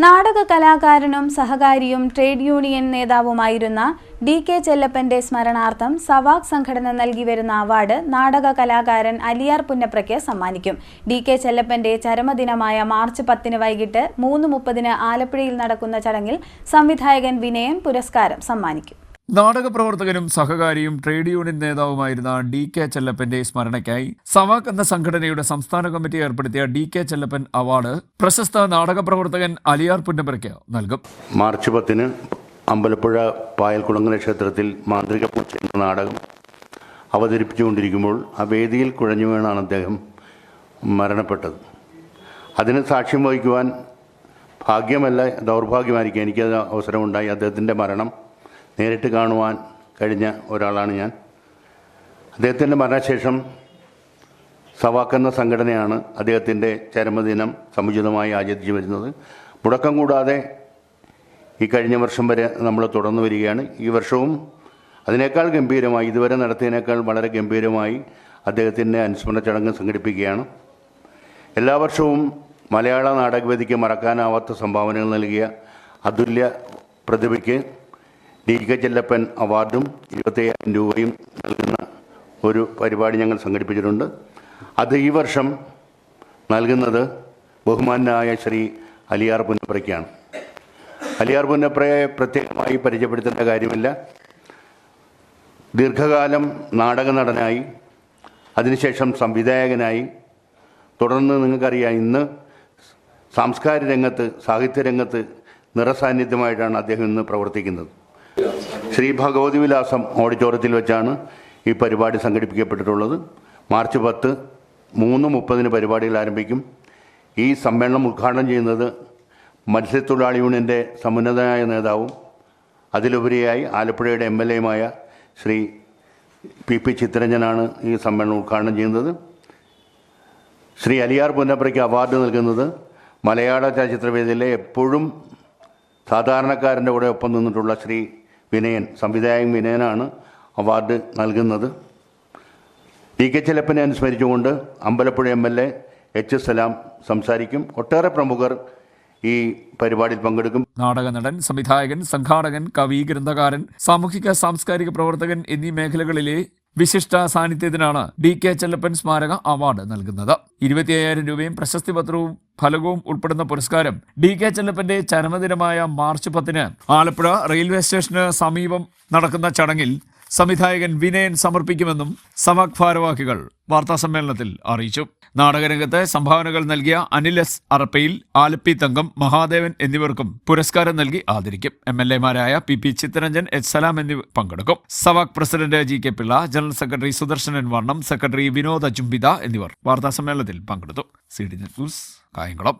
നാടക കലാകാരനും സഹകാരിയും trade union നേതാവുമായിരുന്ന DK. ചെല്ലപ്പന്റെ സ്മരണാർത്ഥം Savak സംഘടന നൽകിവരുന്ന award നാടക കലാകാരൻ അലിയാർ പുന്നപ്രയ്ക്ക് സമ്മാനിക്കും. ഡി.കെ. ചെല്ലപ്പന്റെ ചരമദിനമായ മാർച്ച് 10 വൈകിട്ട് 3:30 ആലപ്പുഴയിൽ നടക്കുന്ന ചടങ്ങിൽ സംവിധായകൻ വിനയൻ പുരസ്കാരം സമ്മാനിക്കും. നാടക പ്രവർത്തകനും സഹകാരിയും ട്രേഡ് യൂണിയൻ നേതാവുമായിരുന്ന ഡി.കെ. ചെല്ലപ്പന്റെ സ്മരണയ്ക്കായി സവാക് എന്ന സംഘടനയുടെ സംസ്ഥാന കമ്മിറ്റി ഏർപ്പെടുത്തിയ ഡി.കെ. ചെല്ലപ്പൻ അവാർഡ് പ്രശസ്ത നാടക പ്രവർത്തകൻ അലിയാർ പുന്നപ്രയ്ക്ക് നൽകും. മാർച്ച് 10 അമ്പലപ്പുഴ പായൽക്കുളങ്ങര ക്ഷേത്രത്തിൽ മാന്ത്രിക പൂച്ച എന്ന നാടകം അവതരിപ്പിച്ചുകൊണ്ടിരിക്കുമ്പോൾ ആ വേദിയിൽ കുഴഞ്ഞു വീണാണ് അദ്ദേഹം മരണപ്പെട്ടത്. അതിന് സാക്ഷ്യം വഹിക്കുവാൻ ഭാഗ്യമല്ല ദൗർഭാഗ്യമായിരിക്കും എനിക്കത് അവസരമുണ്ടായി. അദ്ദേഹത്തിൻ്റെ മരണം നേരിട്ട് കാണുവാൻ കഴിഞ്ഞ ഒരാളാണ് ഞാൻ. അദ്ദേഹത്തിൻ്റെ മരണശേഷം സവാക് എന്ന സംഘടനയാണ് അദ്ദേഹത്തിൻ്റെ ചരമദിനം സമുചിതമായി ആചരിച്ചു വരുന്നത്. മുടക്കം കൂടാതെ ഈ കഴിഞ്ഞ വർഷം വരെ നമ്മൾ തുടർന്നു വരികയാണ്. ഈ വർഷവും അതിനേക്കാൾ ഗംഭീരമായി, ഇതുവരെ നടത്തിയതിനേക്കാൾ വളരെ ഗംഭീരമായി അദ്ദേഹത്തിൻ്റെ അനുസ്മരണ ചടങ്ങ് സംഘടിപ്പിക്കുകയാണ്. എല്ലാ വർഷവും മലയാള നാടകവേദിക്ക് മറക്കാനാവാത്ത സംഭാവനകൾ നൽകിയ അതുല്യ പ്രതിഭയ്ക്ക് ഡി.കെ. ചെല്ലപ്പൻ അവാർഡും 25,000 രൂപയും നൽകുന്ന ഒരു പരിപാടി ഞങ്ങൾ സംഘടിപ്പിച്ചിട്ടുണ്ട്. അത് ഈ വർഷം നൽകുന്നത് ബഹുമാനായ ശ്രീ അലിയാർ പുന്നപ്രയ്ക്കാണ്. അലിയാർ പുന്നപ്രയെ പ്രത്യേകമായി പരിചയപ്പെടുത്തേണ്ട കാര്യമില്ല. ദീർഘകാലം നാടക നടനായി, അതിനുശേഷം സംവിധായകനായി, തുടർന്ന് നിങ്ങൾക്കറിയാം ഇന്ന് സാംസ്കാരിക രംഗത്ത്, സാഹിത്യരംഗത്ത് നിറസാന്നിധ്യമായിട്ടാണ് അദ്ദേഹം ഇന്ന് പ്രവർത്തിക്കുന്നത്. ശ്രീ ഭഗവതി വിലാസം ഓഡിറ്റോറിയത്തിൽ വെച്ചാണ് ഈ പരിപാടി സംഘടിപ്പിക്കപ്പെട്ടിട്ടുള്ളത്. മാർച്ച് 10 3:30 പരിപാടികൾ ആരംഭിക്കും. ഈ സമ്മേളനം ഉദ്ഘാടനം ചെയ്യുന്നത് മത്സ്യത്തൊഴിലാളി യൂണിയൻ്റെ സമുന്നതനായ നേതാവും അതിലുപരിയായി ആലപ്പുഴയുടെ MLA ശ്രീ P.P. ചിത്തരഞ്ജനാണ് ഈ സമ്മേളനം ഉദ്ഘാടനം ചെയ്യുന്നത്. ശ്രീ അലിയാർ പുന്നപ്രയ്ക്ക് അവാർഡ് നൽകുന്നത് മലയാള ചലച്ചിത്രവേദിയിലെ എപ്പോഴും സാധാരണക്കാരൻ്റെ കൂടെ ഒപ്പം നിന്നിട്ടുള്ള ശ്രീ വിനയൻ, സംവിധായകൻ വിനയനാണ് അവാർഡ് നൽകുന്നത്. ഡി.കെ. ചെല്ലപ്പനെ അനുസ്മരിച്ചുകൊണ്ട് Ambalappuzha MLA H. സലാം സംസാരിക്കും. ഒട്ടേറെ പ്രമുഖർ ഈ പരിപാടിയിൽ പങ്കെടുക്കും. നാടക നടൻ, സംവിധായകൻ, സംഘാടകൻ, കവി, ഗ്രന്ഥകാരൻ, സാമൂഹിക സാംസ്കാരിക പ്രവർത്തകൻ എന്നീ മേഖലകളിലെ വിശിഷ്ട സാന്നിധ്യത്തിനാണ് ഡി.കെ. ചെല്ലപ്പൻ സ്മാരക അവാർഡ് നൽകുന്നത്. 25,000 രൂപയും പ്രശസ്തി പത്രവും ഫലകവും ഉൾപ്പെടുന്ന പുരസ്കാരം ഡി.കെ. ചെല്ലപ്പന്റെ ചരമദിനമായ മാർച്ച് 10 ആലപ്പുഴ റെയിൽവേ സ്റ്റേഷന് സമീപം നടക്കുന്ന ചടങ്ങിൽ സംവിധായകൻ വിനയൻ സമർപ്പിക്കുമെന്നും സവാക് ഭാരവാഹികൾ വാർത്താസമ്മേളനത്തിൽ അറിയിച്ചു. നാടകരംഗത്ത് സംഭാവനകൾ നൽകിയ അനിൽ S. അറപ്പയിൽ, ആലപ്പി തങ്കം, മഹാദേവൻ എന്നിവർക്കും പുരസ്കാരം നൽകി ആദരിക്കും. MLA P.P. Chittaranjan, H. Salam എന്നിവർ പങ്കെടുക്കും. Savak president G.K. Pillai, general secretary Sudarshanan Varnam, secretary Vinod അജുംബിത എന്നിവർ വാർത്താസമ്മേളനത്തിൽ പങ്കെടുത്തു. CDN news, Kayamkulam.